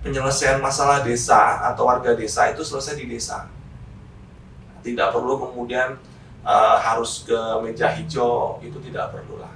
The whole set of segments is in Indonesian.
penyelesaian masalah desa atau warga desa itu selesai di desa. Tidak perlu kemudian harus ke meja hijau, itu tidak perlu lah.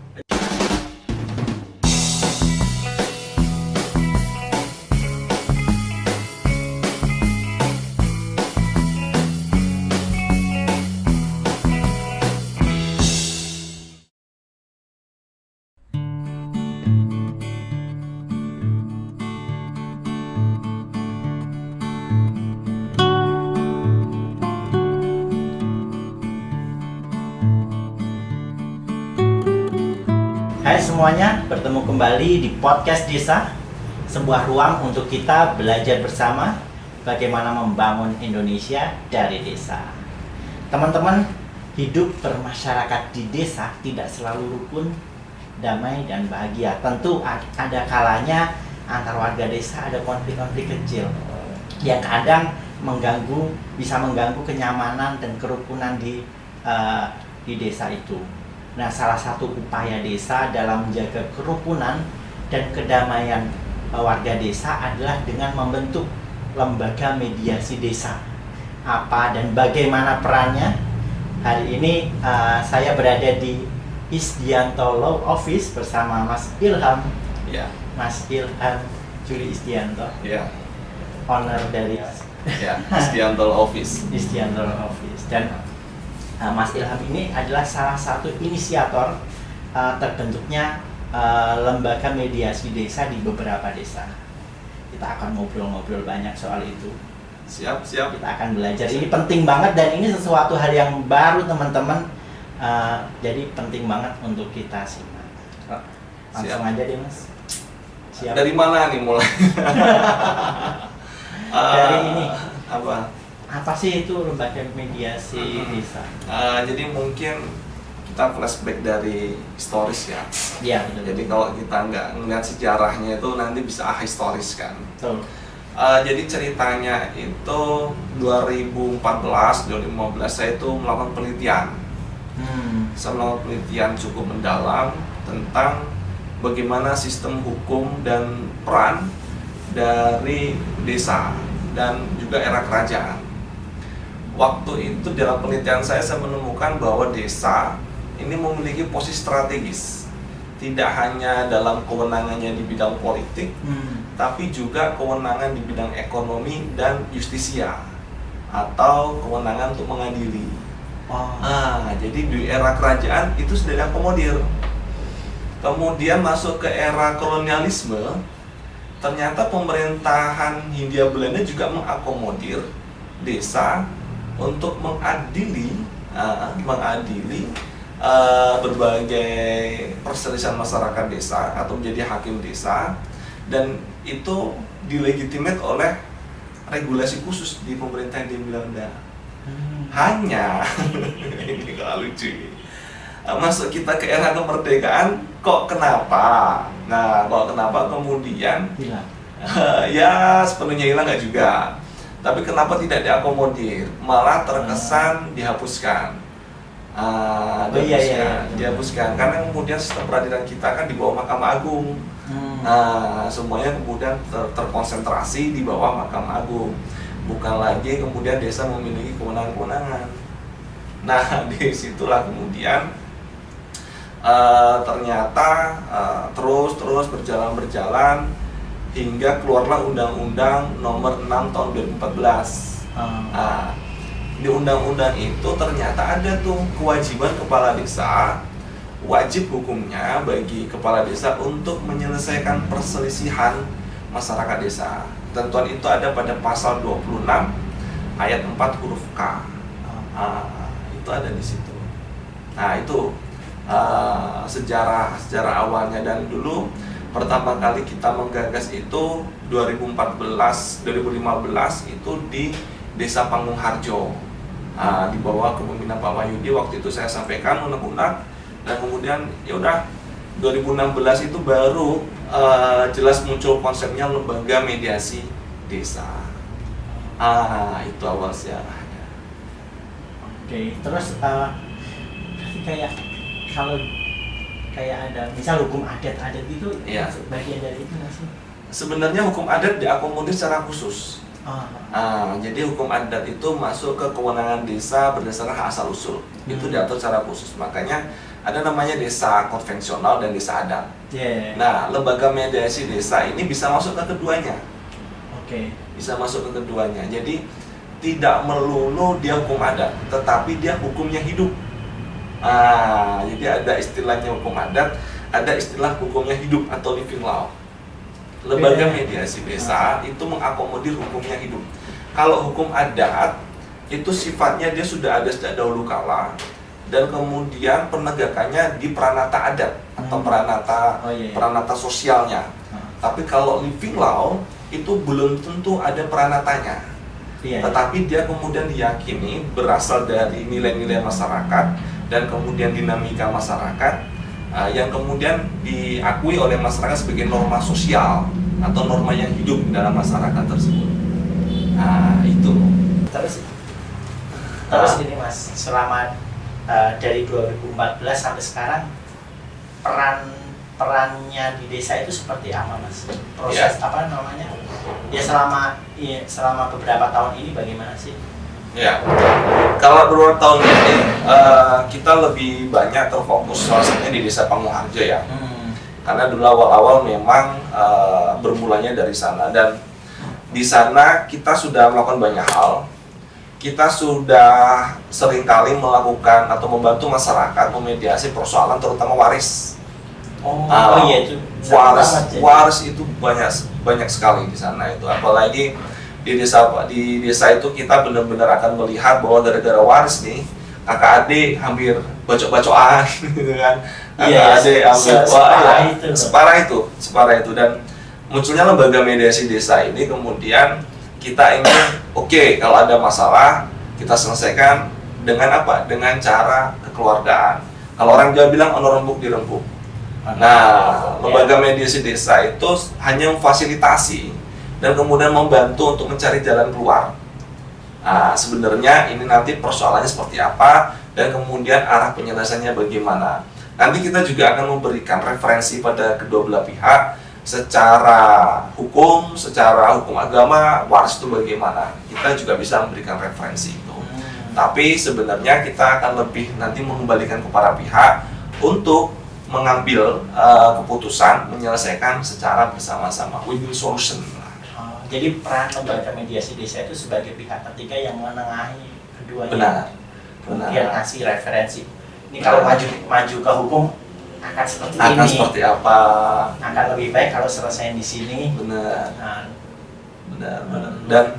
Hai semuanya, bertemu kembali di Podcast Desa, sebuah ruang untuk kita belajar bersama bagaimana membangun Indonesia dari desa. Teman-teman, hidup bermasyarakat di desa tidak selalu rukun, damai, dan bahagia. Tentu ada kalanya antar warga desa ada konflik-konflik kecil yang kadang bisa mengganggu kenyamanan dan kerukunan di desa itu. Nah, salah satu upaya desa dalam menjaga kerukunan dan kedamaian warga desa adalah dengan membentuk lembaga mediasi desa. Apa dan bagaimana perannya? Hari ini saya berada di Isdianto Law Office bersama Mas Ilham. Ya. Mas Ilham Juli Isdianto. Ya. Owner dari Isdianto Law Office. Isdianto Law Office. Dan Mas Ilham ini adalah salah satu inisiator terbentuknya lembaga mediasi desa di beberapa desa. Kita akan ngobrol-ngobrol banyak soal itu. Siap. Kita akan belajar. Ini penting banget dan ini sesuatu hal yang baru teman-teman. Jadi penting banget untuk kita simak. Langsung aja deh Mas. Siap. Dari mana nih mulai? Dari ini. Apa sih itu lembaga mediasi desa? Jadi mungkin kita flashback dari historis ya. Iya, betul. Jadi kalau kita nggak ngeliat sejarahnya itu nanti bisa ahistoris kan. Betul. Jadi ceritanya itu 2014, 2015 saya itu melakukan penelitian. Saya melakukan penelitian cukup mendalam tentang bagaimana sistem hukum dan peran dari desa dan juga era kerajaan. Waktu itu dalam penelitian saya menemukan bahwa desa ini memiliki posisi strategis. Tidak hanya dalam kewenangannya di bidang politik, tapi juga kewenangan di bidang ekonomi dan justisia atau kewenangan untuk mengadili. Jadi di era kerajaan itu sudah diakomodir. Kemudian masuk ke era kolonialisme, ternyata pemerintahan Hindia Belanda juga mengakomodir desa untuk mengadili berbagai perselisihan masyarakat desa atau menjadi hakim desa, dan itu dilegitimate oleh regulasi khusus di pemerintahan di Belanda. Hanya ini kalau lucu, masuk kita ke era kemerdekaan, kok kenapa kemudian ya sepenuhnya hilang nggak juga. Tapi kenapa tidak diakomodir, malah terkesan dihapuskan. Dihapuskan karena kemudian sistem peradilan kita kan di bawah Mahkamah Agung. Semuanya kemudian terkonsentrasi di bawah Mahkamah Agung, bukan lagi kemudian desa memiliki kewenangan-kewenangan. Nah, disitulah kemudian ternyata terus berjalan hingga keluarlah Undang-Undang Nomor 6 Tahun 2014. Di undang-undang itu ternyata ada tuh kewajiban kepala desa, wajib hukumnya bagi kepala desa untuk menyelesaikan perselisihan masyarakat desa. Ketentuan itu ada pada pasal 26 ayat 4 huruf K. Itu ada di situ. Nah, itu sejarah awalnya, dan dulu pertama kali kita menggagas itu 2015 itu di Desa Panggung Harjo, di bawah kepemimpinan Pak Wahyudi. Waktu itu saya sampaikan undang-undang, dan kemudian ya udah 2016 itu baru jelas muncul konsepnya lembaga mediasi desa. Itu awal sejarahnya. Oke, terus berarti kayak kalau ada misal hukum adat itu bagian dari itu nggak sih? sebenarnya hukum adat diakomodir secara khusus. Jadi hukum adat itu masuk ke kewenangan desa berdasarkan hak asal usul. Itu diatur secara khusus. Makanya ada namanya desa konvensional dan desa adat. Nah, lembaga mediasi desa ini bisa masuk ke keduanya. Bisa masuk ke keduanya. Jadi tidak melulu dia hukum adat, tetapi dia hukumnya hidup. Jadi ada istilahnya hukum adat, ada istilah hukumnya hidup atau living law. Lembaga mediasi desa itu mengakomodir hukumnya hidup. Kalau hukum adat itu sifatnya dia sudah ada sejak dahulu kala, dan kemudian penegakannya di peranata adat atau peranata sosialnya. Tapi kalau living law itu belum tentu ada peranatanya. Tetapi dia kemudian diyakini berasal dari nilai-nilai masyarakat dan kemudian dinamika masyarakat yang kemudian diakui oleh masyarakat sebagai norma sosial atau norma yang hidup dalam masyarakat tersebut. Itu. Terus ini Mas, selama dari 2014 sampai sekarang perannya di desa itu seperti apa Mas? Proses apa namanya? Ya selama beberapa tahun ini bagaimana sih? Ya, kalau beberapa tahun ini kita lebih banyak terfokus salah satunya di Desa Pangmuharjo ya. Karena dulu awal-awal memang bermulanya dari sana, dan di sana kita sudah melakukan banyak hal. Kita sudah seringkali melakukan atau membantu masyarakat memediasi persoalan terutama waris. Itu waris itu banyak sekali di sana itu, apalagi di desa itu kita benar-benar akan melihat bahwa gara-gara waris nih kakak adik hampir bacok-bacokan gitu kan. Kakak adik hampir separah itu, dan munculnya lembaga mediasi desa ini kemudian kita ingin kalau ada masalah kita selesaikan dengan apa? Dengan cara kekeluargaan. Kalau orang Jawa bilang ono rembuk dirembuk. Nah, lembaga mediasi desa itu hanya memfasilitasi dan kemudian membantu untuk mencari jalan keluar. Sebenarnya ini nanti persoalannya seperti apa dan kemudian arah penyelesaiannya bagaimana. Nanti kita juga akan memberikan referensi pada kedua belah pihak secara hukum agama, waris itu bagaimana. Kita juga bisa memberikan referensi itu. Tapi sebenarnya kita akan lebih nanti mengembalikan kepada pihak untuk mengambil keputusan menyelesaikan secara bersama-sama, win-win solution. Jadi peran lembaga mediasi desa itu sebagai pihak ketiga yang menengahi keduanya. Benar. Kemudian ngasih referensi. Ini kalau maju ke hukum akan seperti ini. Akan seperti apa? Akan lebih baik kalau selesai di sini. Benar. Dan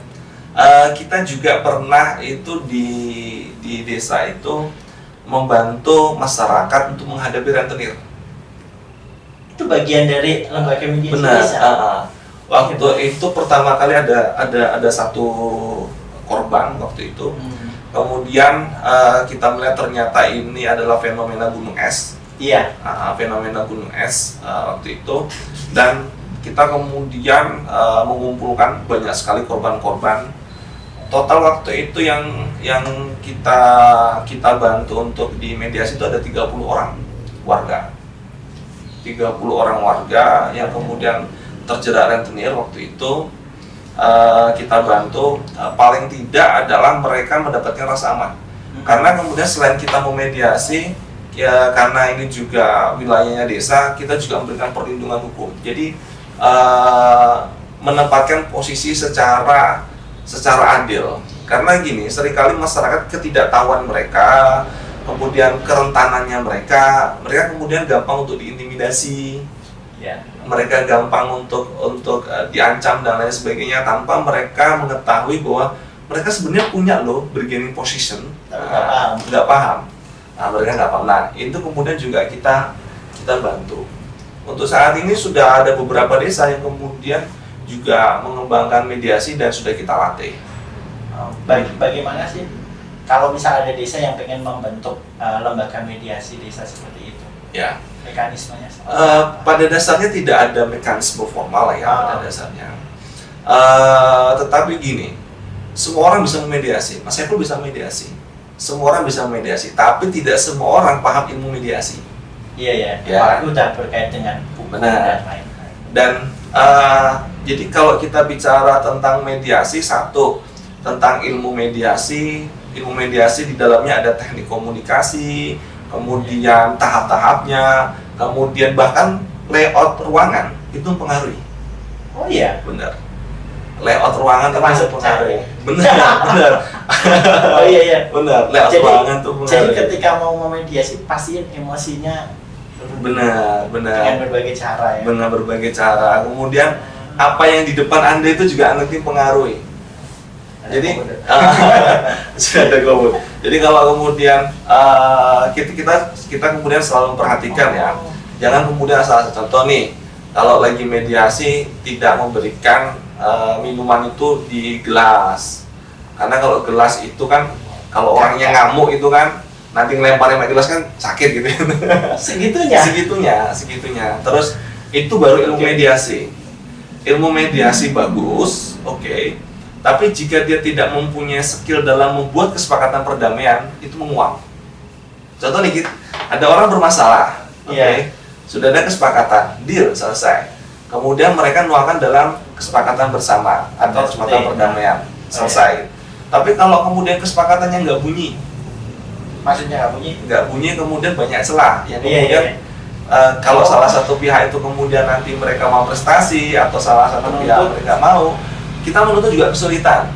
kita juga pernah itu di desa itu membantu masyarakat untuk menghadapi rentenir. Itu bagian dari lembaga mediasi desa. Waktu itu pertama kali ada satu korban waktu itu. Kemudian kita melihat ternyata ini adalah fenomena gunung es. Fenomena gunung es waktu itu, dan kita kemudian mengumpulkan banyak sekali korban-korban. Total waktu itu yang kita bantu untuk di mediasi itu ada 30 orang warga. 30 orang warga yang kemudian terjerat rentenir waktu itu. Kita bantu paling tidak adalah mereka mendapatkan rasa aman. Karena kemudian selain kita memediasi, ya karena ini juga wilayahnya desa, kita juga memberikan perlindungan hukum. Jadi menempatkan posisi secara adil. Karena gini, seringkali masyarakat ketidaktahuan mereka, kemudian kerentanannya mereka kemudian gampang untuk diintimidasi. Mereka gampang untuk diancam dan lain sebagainya tanpa mereka mengetahui bahwa mereka sebenarnya punya loh bargaining position. Nggak paham. Mereka nggak paham. Nah, itu kemudian juga kita bantu. Untuk saat ini sudah ada beberapa desa yang kemudian juga mengembangkan mediasi dan sudah kita latih. Bagaimana sih kalau misal ada desa yang pengen membentuk lembaga mediasi desa seperti itu? Mekanismenya pada dasarnya tidak ada mekanisme formal pada dasarnya. Tetapi gini, semua orang bisa memediasi. Mas Saiful bisa mediasi. Semua orang bisa memediasi, tapi tidak semua orang paham ilmu mediasi. Apalagi udah berkait dengan hukum dan lain-lain. Dan Jadi kalau kita bicara tentang mediasi, satu tentang ilmu mediasi di dalamnya ada teknik komunikasi, kemudian tahap-tahapnya, kemudian bahkan layout ruangan itu mempengaruhi. Oh iya, benar. Layout ruangan termasuk mempengaruhi. Benar. Oh iya. Benar. Layout ruangan itu mempengaruhi. Jadi ketika mau memediasi pasien emosinya benar. Dengan berbagai cara ya. Dengan berbagai cara. Kemudian apa yang di depan Anda itu juga nanti mempengaruhi. Jadi sudah ada komod. Jadi kalau kemudian kita kemudian selalu memperhatikan ya, jangan kemudian salah satu contoh nih, kalau lagi mediasi tidak memberikan minuman itu di gelas, karena kalau gelas itu kan kalau orangnya ngamuk itu kan nanti ngelemparin pakai gelas kan sakit gitu. Segitunya. Terus itu baru ilmu mediasi. Ilmu mediasi bagus, oke. Tapi jika dia tidak mempunyai skill dalam membuat kesepakatan perdamaian, itu menguap. Contoh nih, ada orang bermasalah, oke. Sudah ada kesepakatan, deal, selesai. Kemudian mereka nuangkan dalam kesepakatan bersama atau kesepakatan perdamaian, selesai. Tapi kalau kemudian kesepakatannya nggak bunyi, maksudnya nggak bunyi, kemudian banyak celah. Yang kemudian kalau salah satu pihak itu kemudian nanti mereka mau prestasi atau salah satu pihak mereka mau, kita menuntut juga kesulitan.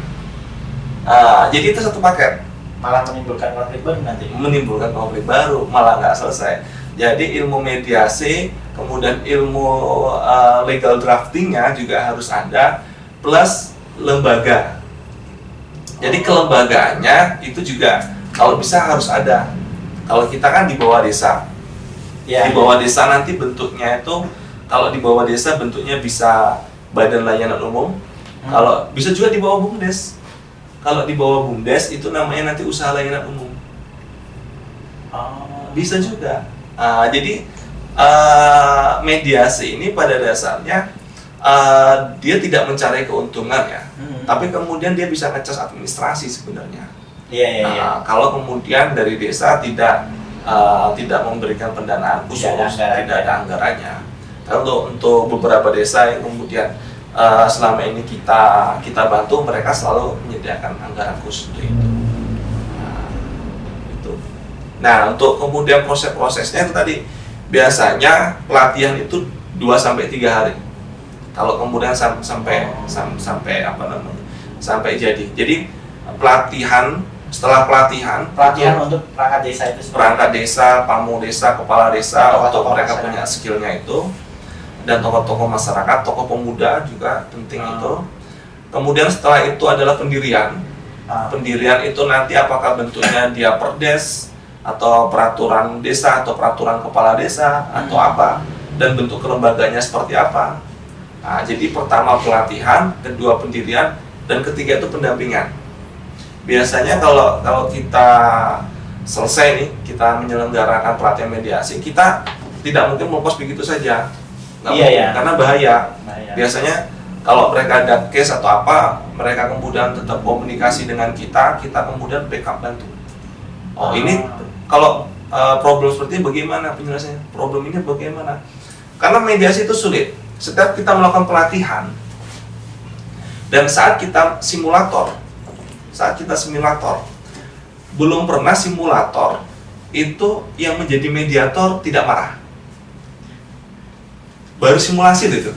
Jadi itu satu paket. Malah menimbulkan konflik baru nanti. Menimbulkan konflik baru, malah nggak selesai. Jadi ilmu mediasi, kemudian ilmu legal draftingnya juga harus ada, plus lembaga. Jadi kelembagaannya itu juga kalau bisa harus ada. Kalau kita kan di bawah desa, di bawah desa nanti bentuknya itu, kalau di bawah desa bentuknya bisa badan layanan umum. Kalau bisa juga di bawah BUMDes. Kalau di bawah BUMDes itu namanya nanti usaha layanan umum. Bisa juga. Jadi mediasi ini pada dasarnya dia tidak mencari keuntungan ya, tapi kemudian dia bisa ngecas administrasi sebenarnya. Kalau kemudian dari desa tidak memberikan pendanaan khusus, tidak ada anggarannya. Kalau untuk beberapa desa yang kemudian selama ini kita bantu, mereka selalu menyediakan anggaran khusus untuk itu. Nah, untuk kemudian proses-prosesnya itu tadi biasanya pelatihan itu 2-3 hari. Kalau kemudian sampai jadi. Jadi pelatihan, setelah pelatihan untuk perangkat desa itu seperti perangkat desa, pamung desa, kepala desa, untuk mereka punya skillnya itu. Dan tokoh-tokoh masyarakat, tokoh pemuda juga penting itu. Kemudian setelah itu adalah pendirian. Pendirian itu nanti apakah bentuknya dia perdes atau peraturan desa atau peraturan kepala desa atau apa, dan bentuk kelembagaannya seperti apa. Jadi pertama pelatihan, kedua pendirian, dan ketiga itu pendampingan. Biasanya kalau kita selesai nih, kita menyelenggarakan pelatihan mediasi, kita tidak mungkin melepas begitu saja. Karena bahaya. Biasanya kalau mereka ada case atau apa, mereka kemudian tetap komunikasi dengan kita kemudian backup bantu. Ini kalau problem seperti ini bagaimana penjelasannya? Problem ini bagaimana? Karena mediasi itu sulit. Setiap kita melakukan pelatihan dan saat kita simulator, belum pernah simulator itu yang menjadi mediator tidak marah. Baru simulasi itu.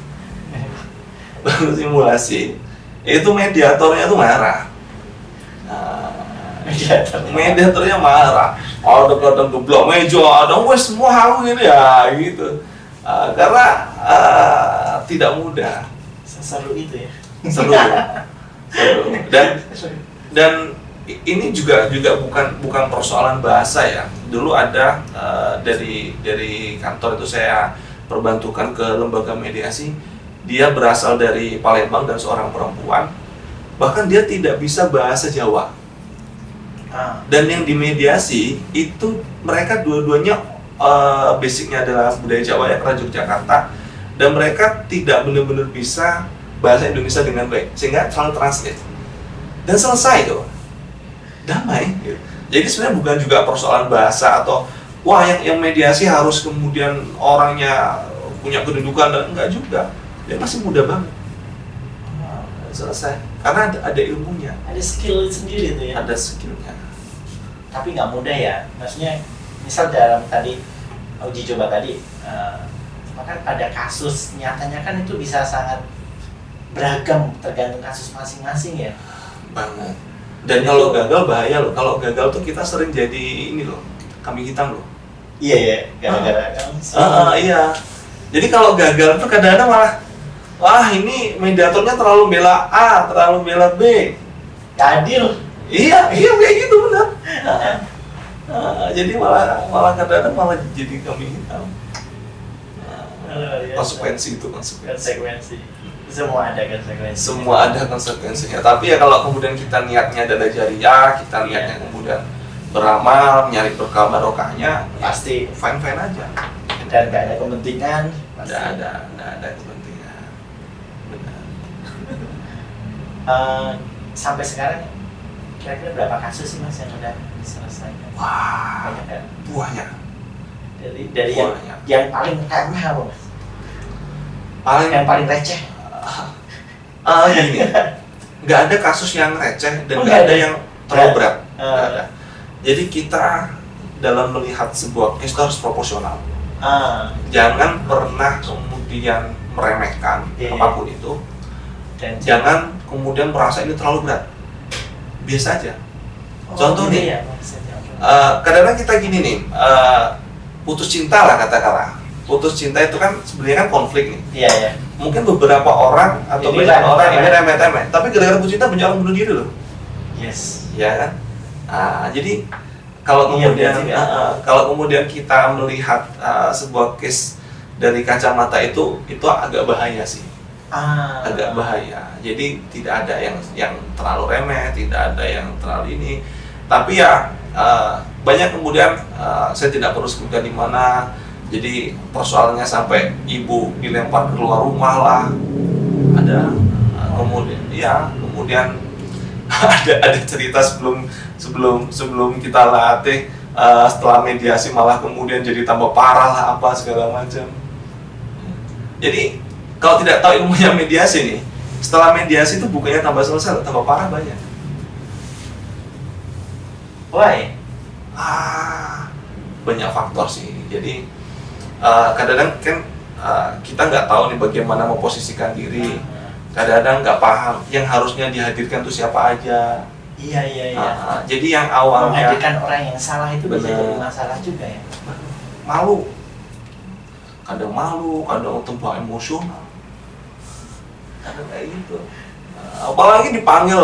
Itu mediatornya itu marah. Mediatornya marah. Ada kadang geblok meja, ada semua hal ini ya gitu. Karena tidak mudah. Seru itu ya. Seru. Dan ini juga bukan persoalan bahasa ya. Dulu ada dari kantor itu saya perbantukan ke lembaga mediasi. Dia berasal dari Palembang dan seorang perempuan, bahkan dia tidak bisa bahasa Jawa. Dan yang dimediasi itu mereka dua-duanya basicnya adalah budaya Jawa ya, kerajaan Jakarta, dan mereka tidak benar-benar bisa bahasa Indonesia dengan baik, sehingga selalu translate dan selesai itu damai. Jadi sebenarnya bukan juga persoalan bahasa atau yang mediasi harus kemudian orangnya punya kedudukan, dan enggak juga. dia masih muda banget. Selesai, karena ada ilmunya, ada skill sendiri itu ya, ada skillnya. Tapi nggak mudah ya, maksudnya misal dalam tadi uji coba tadi, maka ada kasus nyatanya kan itu bisa sangat beragam tergantung kasus masing-masing ya. Banget. Dan kalau gagal bahaya loh, kalau gagal tuh kita sering jadi ini loh, kambing hitam loh. Iya ya, gara-gara kan. Iya. Jadi kalau gagal tuh kadang-kadang malah, wah ini mediatornya terlalu bela A, terlalu bela B. Adil. Iya kayak gitu benar. Jadi malah kadang-kadang malah jadi kambing hitam. Konsekuensi itu konsekuensi. Semua ada konsekuensinya. Tapi ya kalau kemudian kita niatnya adalah jariah, kita niatnya kemudian beramal, nyari berkah barokahnya, pasti fine aja. Dan nggak ada kepentingan. Nggak ada kepentingan. Benar. Sampai sekarang kira-kira berapa kasus sih Mas yang udah diselesaikan? Wah, banyak kan? Banyak. Dari yang paling remeh apa Mas? Yang paling receh? Gini, nggak ada kasus yang receh dan nggak ada yang terlalu berat. Nggak ada. Jadi kita dalam melihat sebuah case harus proporsional. Jangan pernah kemudian meremehkan apapun itu. Dan jangan kemudian merasa ini terlalu berat. Biasa aja. Contoh nih, kadang-kadang kita gini nih, putus cinta lah katakanlah. Putus cinta itu kan sebenarnya kan konflik nih. Iya. Mungkin beberapa orang atau banyak orang ini remeh-temeh, tapi gara-gara putus cinta banyak orang bunuh diri loh. Yes. Ya kan? Jadi kalau kemudian kita melihat sebuah case dari kacamata itu agak bahaya sih. Agak bahaya. Jadi tidak ada yang terlalu remeh, tidak ada yang terlalu ini. Tapi ya banyak kemudian saya tidak perlu sebutkan di mana. Jadi persoalannya sampai ibu dilempar keluar rumah lah. Ada kemudian ada cerita sebelum kita latih, setelah mediasi malah kemudian jadi tambah parah lah apa segala macam. Jadi kalau tidak tahu ilmunya mediasi nih, setelah mediasi itu bukannya tambah selesai, tambah parah banyak. Why? Banyak faktor sih. Jadi kadang-kadang kan kita nggak tahu nih bagaimana memposisikan diri. Kadang-kadang nggak paham yang harusnya dihadirkan tuh siapa aja. Iya. Jadi yang awalnya menghadirkan orang yang salah itu bisa jadi masalah juga ya. Malu, kadang tempat emosional, kadang kayak gitu. Apalagi dipanggil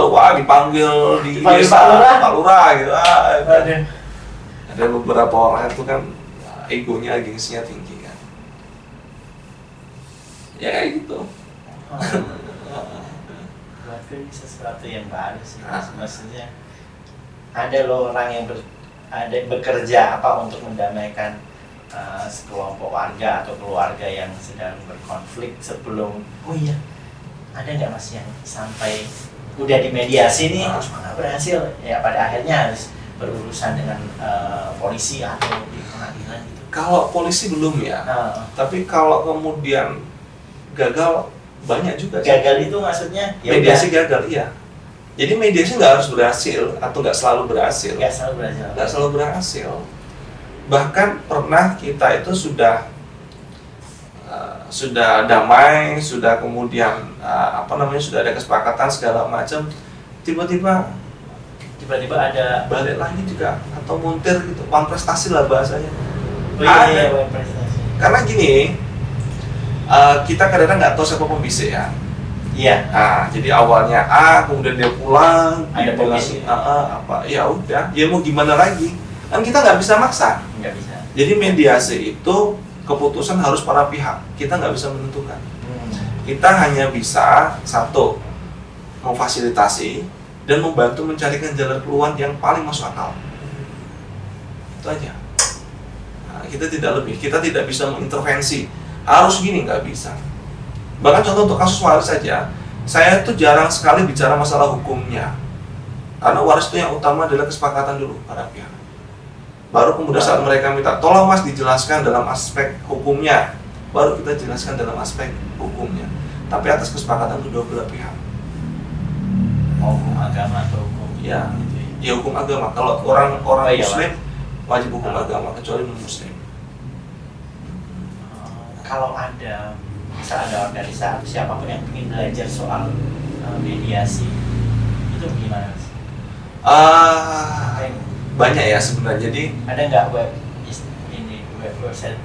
di desa, Pak Lurah gitu. Ada beberapa orang itu kan egonya, gengsinya tinggi kan. Ya kayak gitu. Berarti ini sesuatu yang baru sih, maksudnya ada loh orang yang bekerja untuk mendamaikan sekelompok warga atau keluarga yang sedang berkonflik sebelum. Oh iya, ada nggak Mas yang sampai udah dimediasi nih terus nggak berhasil ya, pada akhirnya harus berurusan dengan polisi atau di pengadilan gitu? Kalau polisi belum ya, tapi kalau kemudian gagal banyak juga. Gagal itu maksudnya ya mediasi udah. Gagal, iya. Jadi mediasi nggak harus berhasil atau nggak selalu berhasil. Nggak selalu berhasil. Bahkan pernah kita itu sudah damai, sudah kemudian sudah ada kesepakatan segala macam, tiba-tiba ada balik lagi juga atau muntir gitu, uang prestasi lah bahasanya. Iya, prestasi. Karena gini, kita kadang-kadang nggak tahu siapa pembisik ya. Iya. Jadi awalnya A, kemudian dia pulang, ada pembisik. Ya udah, dia mau gimana lagi? Kan kita nggak bisa maksa. Nggak bisa. Jadi mediasi itu keputusan harus para pihak. Kita nggak bisa menentukan. Kita hanya bisa satu, memfasilitasi dan membantu mencarikan jalan keluar yang paling masuk akal. Itu aja. Kita tidak lebih, kita tidak bisa mengintervensi. Harus gini, nggak bisa. Bahkan contoh untuk kasus waris saja, saya tuh jarang sekali bicara masalah hukumnya. Karena waris itu yang utama adalah kesepakatan dulu para pihak. Baru kemudian saat mereka minta, tolong Mas dijelaskan dalam aspek hukumnya, baru kita jelaskan dalam aspek hukumnya. tapi atas kesepakatan kedua belah pihak. Mau hukum agama atau hukum Ya, gitu ya? ya hukum agama. Kalau orang iya, Muslim wajib hukum agama kecuali non Muslim. Kalau ada, misal ada organisasi siapapun yang ingin belajar soal mediasi, itu gimana? Banyak ya sebenarnya. Jadi ada nggak website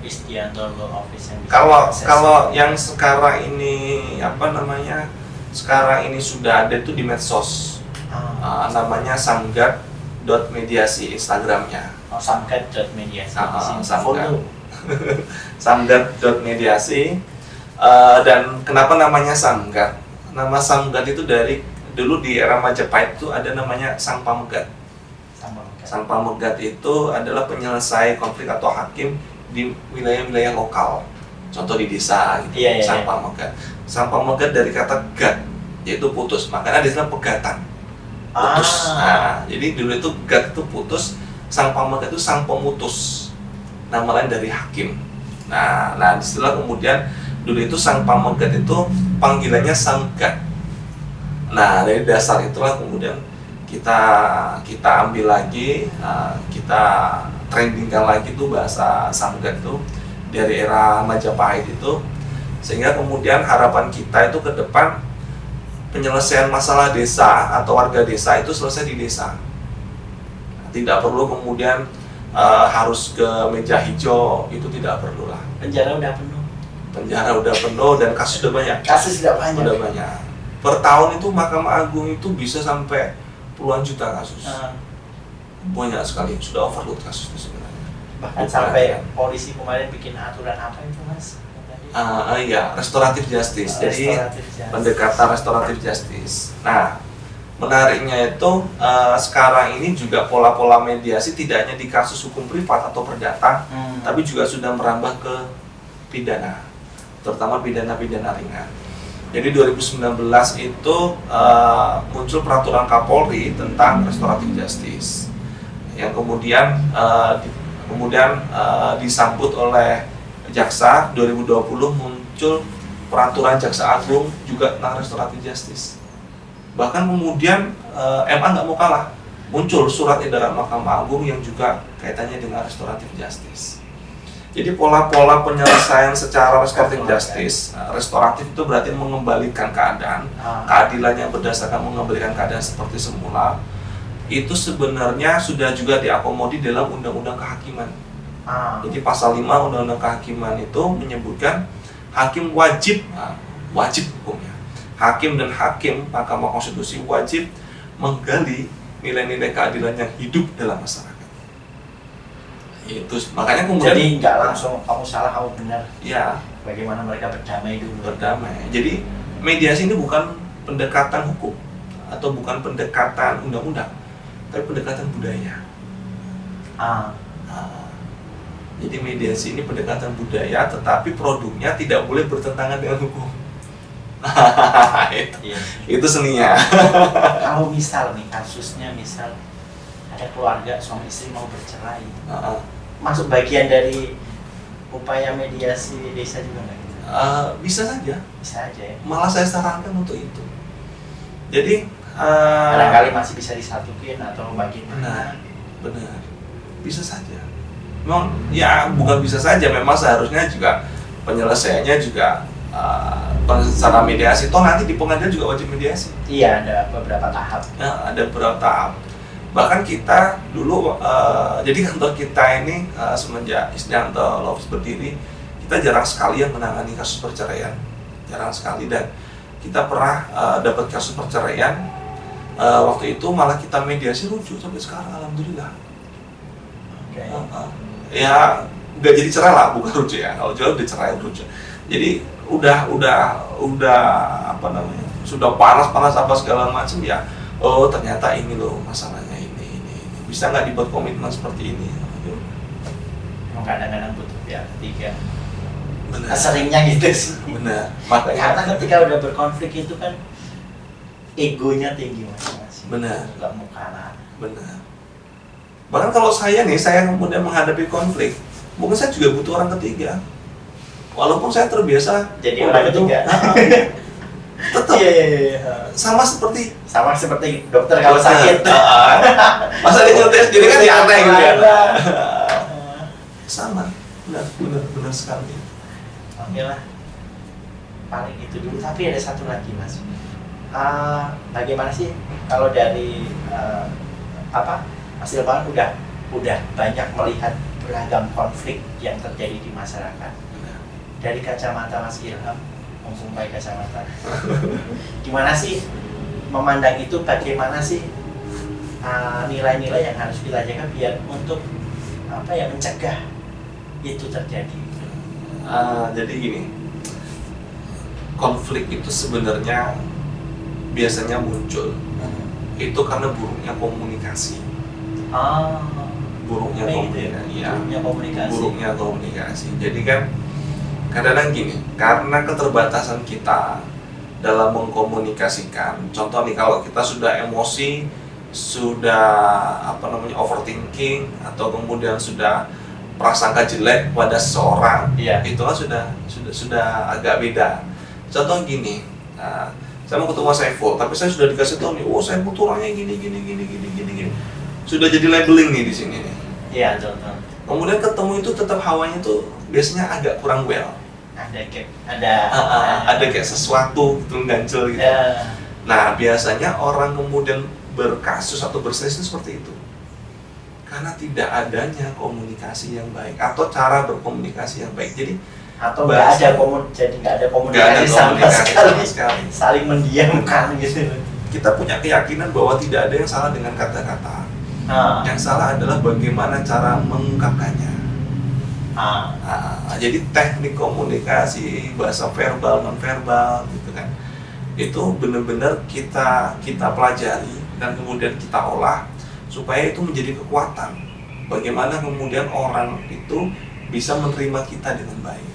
Istianto Law Office yang bisa kalau diakses? yang sekarang ini sekarang ini sudah ada itu di medsos. Namanya samgat.mediasi Instagramnya. Samgat.mediasi. Samgat. Samgat.mediasi. Dan kenapa namanya Samgat? Nama Samgat itu dari dulu di era Majapahit itu ada namanya Sang Pamegat. Sang Pamegat itu adalah penyelesai konflik atau hakim di wilayah-wilayah lokal. Contoh di desa gitu. Sang Pamegat. Sang Pamegat dari kata gat, yaitu putus. Makanya ada istilah pegatan. Putus. Nah, jadi dulu itu gat itu putus, Sang Pamegat itu sang pemutus. Nama lain dari hakim. Nah, istilah kemudian dulu itu Sang Pamegat itu panggilannya Samgat. Nah, dari dasar itulah kemudian kita ambil lagi, kita trendingkan lagi tuh bahasa Samgat itu dari era Majapahit itu, sehingga kemudian harapan kita itu ke depan penyelesaian masalah desa atau warga desa itu selesai di desa. Tidak perlu kemudian harus ke meja hijau, itu tidak perlu lah. Penjara udah penuh Dan kasus udah banyak. Udah banyak. Per tahun itu Mahkamah Agung itu bisa sampai puluhan juta kasus. Banyak sekali, sudah overload kasusnya sebenarnya. Bahkan sampai polisi kemarin bikin aturan apa itu, Mas? Iya, restoratif justice. Jadi pendekatan restoratif justice. Nah, menariknya itu sekarang ini juga pola-pola mediasi tidak hanya di kasus hukum privat atau perdata, tapi juga sudah merambah ke pidana, terutama pidana-pidana ringan. Jadi 2019 itu muncul peraturan Kapolri tentang restoratif justice, yang kemudian disambut oleh jaksa. 2020 muncul peraturan Jaksa Agung juga tentang restoratif justice. Bahkan kemudian MA nggak mau kalah, muncul surat edaran Mahkamah Agung yang juga kaitannya dengan restoratif justice. Jadi pola-pola penyelesaian secara restoratif justice, restoratif itu berarti mengembalikan keadaan, keadilan yang berdasarkan mengembalikan keadaan seperti semula, itu sebenarnya sudah juga diakomodir dalam Undang-Undang Kehakiman. Jadi pasal 5 Undang-Undang Kehakiman itu menyebutkan hakim wajib hukumnya. Hakim dan hakim Mahkamah Konstitusi wajib menggali nilai-nilai keadilan yang hidup dalam masyarakat. Itu makanya kemudian jadi nggak langsung kamu salah kamu benar. Ya. Bagaimana mereka berdamai dulu. Jadi mediasi ini bukan pendekatan hukum atau bukan pendekatan undang-undang, tapi pendekatan budaya. Jadi mediasi ini pendekatan budaya, tetapi produknya tidak boleh bertentangan dengan hukum. Itu seninya. Kalau misal nih kasusnya, misal ada keluarga suami istri mau bercerai, masuk bagian dari upaya mediasi desa juga nggak? Bisa saja ya. Malah saya sarankan untuk itu. Jadi barangkali masih bisa disatuin atau bagaimana? Benar, bisa saja. Memang ya bukan bisa saja, memang seharusnya juga penyelesaiannya juga secara mediasi. Toh nanti di pengadilan juga wajib mediasi. Iya, ada beberapa tahap. Ada beberapa tahap. Bahkan kita dulu, jadi kantor kita ini semenjak Istianto Law Office berdiri, kita jarang sekali yang menangani kasus perceraian, jarang sekali. Dan kita pernah dapat kasus perceraian, waktu itu malah kita mediasi rujuk sampai sekarang, alhamdulillah. Ya nggak jadi cerai lah, bukan rujuk ya. Kalau jual udah cerai rujuk. Jadi udah apa namanya, sudah panas apa segala macam ya. Oh ternyata ini loh masalahnya, ini bisa nggak dibuat komitmen seperti ini? Emang kadang-kadang butuh pihak ketiga. Benar. Seringnya gitu sih. Benar. Karena ketika udah berkonflik itu kan egonya tinggi masing-masing. Benar. Nggak mau kalah. Benar. Bahkan kalau saya kemudian menghadapi konflik, mungkin saya juga butuh orang ketiga. walaupun saya terbiasa jadi orang ketiga. Tetap sama seperti dokter kalau sakit. Masa dia nyuntik jadi kan aneh gitu ya. Sama, benar sekali. Oke lah, paling itu dulu. Tapi ada satu lagi Mas. Bagaimana sih kalau dari Mas Ilham udah banyak melihat beragam konflik yang terjadi di masyarakat. Dari kacamata Mas Ilham, mumpung pakai kacamata, gimana sih memandang itu? Bagaimana sih nilai-nilai yang harus kita jaga biar untuk mencegah itu terjadi? Jadi gini, konflik itu sebenarnya biasanya muncul itu karena buruknya komunikasi. Buruknya komunikasi. Jadi kan kadang-kadang gini, karena keterbatasan kita dalam mengkomunikasikan. Contoh nih, kalau kita sudah emosi, sudah overthinking, atau kemudian sudah prasangka jelek pada seseorang, itu kan sudah agak beda. Contoh gini, saya mau ketemu Saiful, tapi saya sudah dikasih tahu nih, Saiful tuh orangnya gini. Sudah jadi labeling nih di sini nih. Iya, contoh. Kemudian ketemu itu tetap hawanya tuh biasanya agak kurang well. Ada kayak sesuatu gitu ganjel gitu. Nah, biasanya orang kemudian berkasus atau berselisih seperti itu karena tidak adanya komunikasi yang baik atau cara berkomunikasi yang baik. Jadi atau nggak ada komunikasi sama sekali, saling mendiamkan gitu. Kita punya keyakinan bahwa tidak ada yang salah dengan kata-kata. Yang salah adalah bagaimana cara mengungkapkannya. Jadi teknik komunikasi, bahasa verbal, non verbal gitu kan, itu benar-benar kita pelajari dan kemudian kita olah supaya itu menjadi kekuatan. Bagaimana kemudian orang itu bisa menerima kita dengan baik.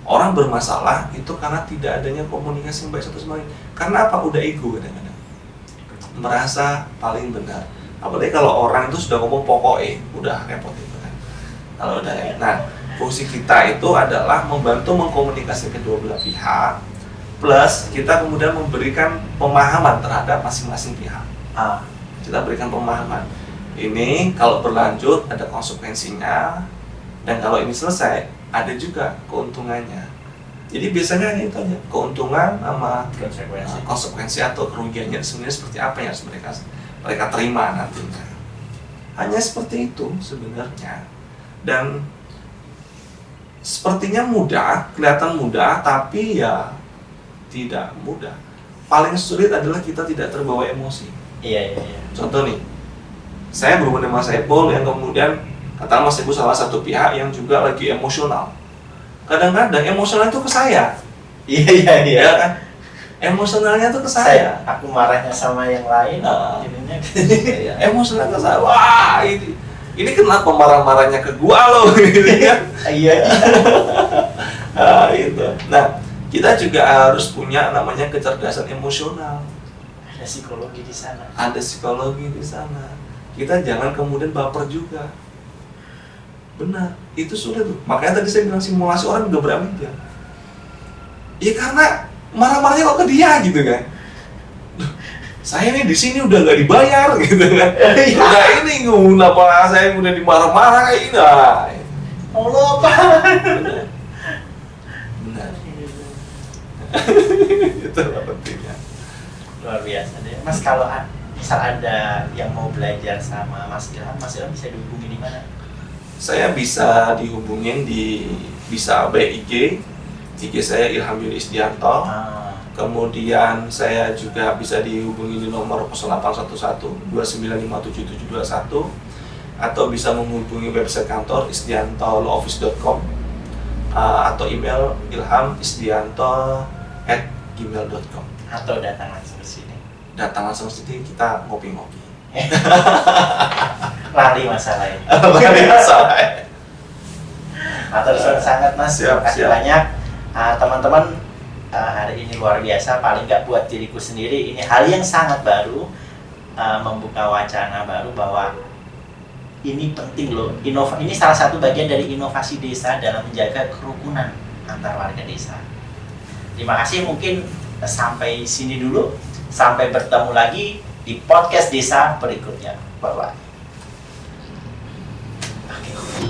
Orang bermasalah itu karena tidak adanya komunikasi yang baik satu sama lain. Karena apa? Udah ego kadang-kadang, merasa paling benar. Apalagi kalau orang itu sudah ngomong pokoknya, udah repot itu kan. Kalau udah, nah fungsi kita itu adalah membantu mengkomunikasi kedua belah pihak, plus kita kemudian memberikan pemahaman terhadap masing-masing pihak. Kita berikan pemahaman. Ini kalau berlanjut ada konsekuensinya, dan kalau ini selesai ada juga keuntungannya. Jadi biasanya hanya itu aja, keuntungan sama konsekuensi atau kerugiannya sebenarnya seperti apa yang harus mereka terima nantinya. Hanya seperti itu sebenarnya. Dan sepertinya mudah, kelihatan mudah, tapi ya tidak mudah. Paling sulit adalah kita tidak terbawa emosi. Iya. Contoh nih, saya berhubungan dengan Mas Saiful yang kemudian kata Mas Saiful salah satu pihak yang juga lagi emosional. Kadang-kadang emosional itu ke saya. Iya. Ya kan? Emosionalnya tuh ke saya. Aku marahnya sama yang lain. Emosional ke saya. Wah, ini kenapa marah-marahnya ke gua loh gitu kan? Iya. Itu. Nah, kita juga harus punya namanya kecerdasan emosional. Ada psikologi di sana. Kita jangan kemudian baper juga. Benar, itu sulit tuh. Makanya tadi saya bilang simulasi orang juga berani dia. Ya karena marah-marahnya kok ke dia gitu kan. Saya nih di sini udah nggak dibayar gitu kan. Udah ini kenapa saya udah dimarah-marah kayak ini. Allah apa? Benar. Itu pentingnya. Luar biasa deh. Mas, kalau misal ada yang mau belajar sama Mas Ilham bisa dihubungi di mana? Saya bisa dihubungin bisa IG saya Ilham Yudi Isdianto. Kemudian saya juga bisa dihubungi di nomor 0811 29577721 atau bisa menghubungi website kantor isdiantolawoffice.com atau email ilhamisdianto@gmail.com atau datang langsung ke sini. Kita ngopi-ngopi. Lari masalahnya. Matur suwun sangat Mas. Terima kasih banyak. Teman-teman, hari ini luar biasa. Paling nggak buat diriku sendiri ini hal yang sangat baru, membuka wacana baru bahwa ini penting loh. Ini salah satu bagian dari inovasi desa dalam menjaga kerukunan antar warga desa. Terima kasih, mungkin sampai sini dulu. Sampai bertemu lagi di podcast desa berikutnya. Bye-bye. Oke.